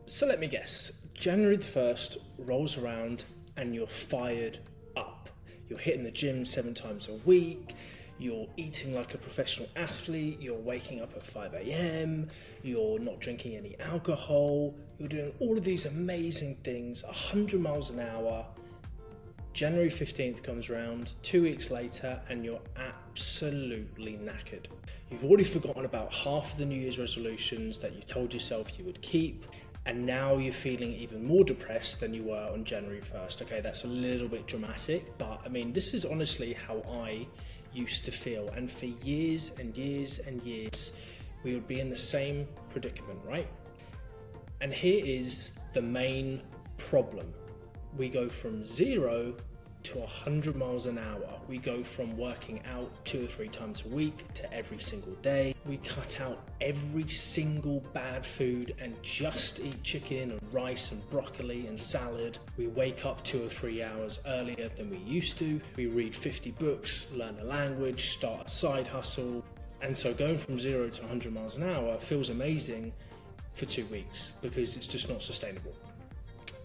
So let me guess, January the 1st rolls around and you're fired up. You're hitting the gym 7 times a week, you're eating like a professional athlete, you're waking up at 5 a.m, you're not drinking any alcohol, you're doing all of these amazing things, 100 miles an hour. January 15th comes around, 2 weeks later, and you're absolutely knackered. You've already forgotten about half of the New Year's resolutions that you told yourself you would keep, and now you're feeling even more depressed than you were on January 1st. Okay, that's a little bit dramatic, but I mean, this is honestly how I used to feel. And for years and years and years, we would be in the same predicament, right? And here is the main problem. We go from 0 to 100 miles an hour. We go from working out 2 or 3 times a week to every single day. We cut out every single bad food and just eat chicken and rice and broccoli and salad. We wake up 2 or 3 hours earlier than we used to. We read 50 books, learn a language, start a side hustle. And so going from 0 to 100 miles an hour feels amazing for 2 weeks because it's just not sustainable.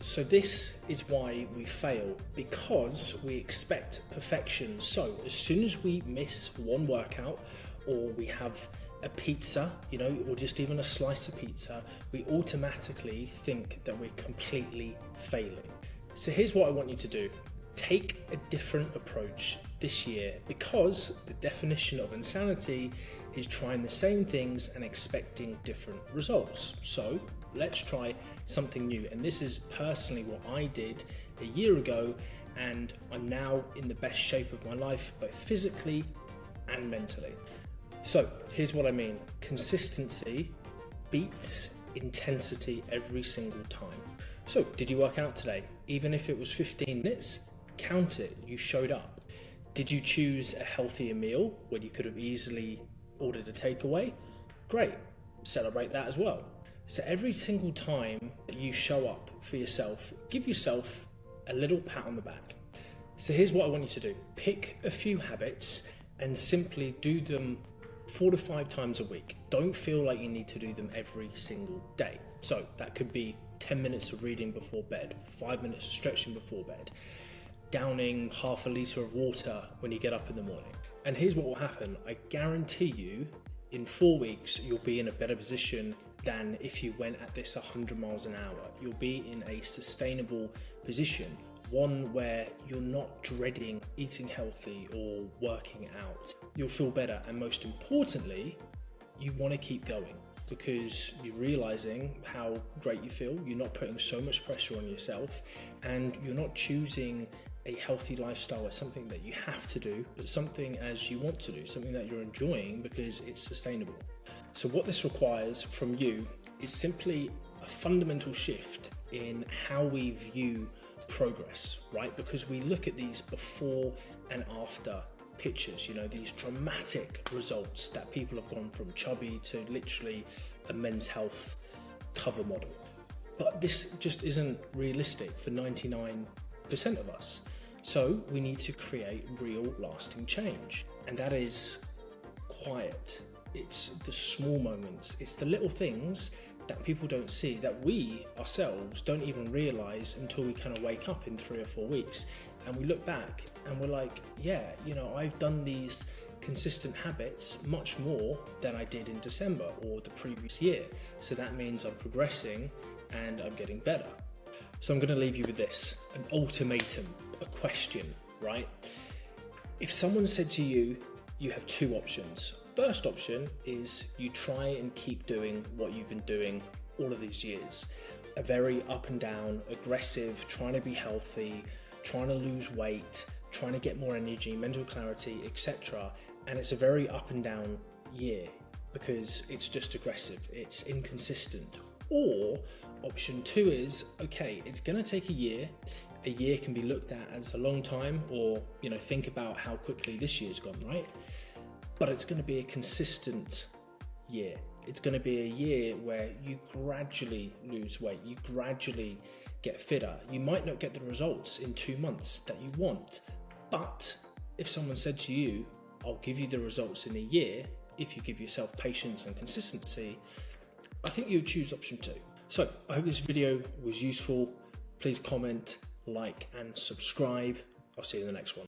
So this is why we fail, because we expect perfection. So as soon as we miss one workout, or we have a pizza, or just even a slice of pizza, we automatically think that we're completely failing. So here's what I want you to do. Take a different approach this year, because the definition of insanity is trying the same things and expecting different results. So let's try something new. And this is personally what I did a year ago, and I'm now in the best shape of my life, both physically and mentally. So here's what I mean. Consistency beats intensity every single time. So did you work out today? Even if it was 15 minutes, count it, you showed up. Did you choose a healthier meal when you could have easily ordered a takeaway? Great, celebrate that as well. So every single time that you show up for yourself, give yourself a little pat on the back. So here's what I want you to do. Pick a few habits and simply do them 4 to 5 times a week. Don't feel like you need to do them every single day. So that could be 10 minutes of reading before bed, 5 minutes of stretching before bed, downing half a litre of water when you get up in the morning. And here's what will happen. I guarantee you, in 4 weeks, you'll be in a better position than if you went at this 100 miles an hour. You'll be in a sustainable position, one where you're not dreading eating healthy or working out. You'll feel better, and most importantly, you want to keep going because you're realizing how great you feel. You're not putting so much pressure on yourself, and you're not choosing a healthy lifestyle as something that you have to do, but something as you want to do, something that you're enjoying because it's sustainable. So what this requires from you is simply a fundamental shift in how we view progress, right? Because we look at these before and after pictures, these dramatic results that people have gone from chubby to literally a Men's Health cover model. But this just isn't realistic for 99% of us. So we need to create real lasting change. And that is quiet. It's the small moments. It's the little things that people don't see, that we ourselves don't even realize until we kind of wake up in 3 or 4 weeks. And we look back and we're like, yeah, I've done these consistent habits much more than I did in December or the previous year. So that means I'm progressing and I'm getting better. So I'm going to leave you with this, an ultimatum, a question, right? If someone said to you, you have 2 options. First option is you try and keep doing what you've been doing all of these years. A very up and down, aggressive, trying to be healthy, trying to lose weight, trying to get more energy, mental clarity, etc. And it's a very up and down year because it's just aggressive, it's inconsistent. Or option 2 is, okay, it's going to take a year. A year can be looked at as a long time, or think about how quickly this year's gone, right? But it's going to be a consistent year. It's going to be a year where you gradually lose weight, you gradually get fitter. You might not get the results in 2 months that you want, but if someone said to you, I'll give you the results in a year if you give yourself patience and consistency, I think you would choose option 2. So I hope this video was useful. Please comment, like, and subscribe. I'll see you in the next one.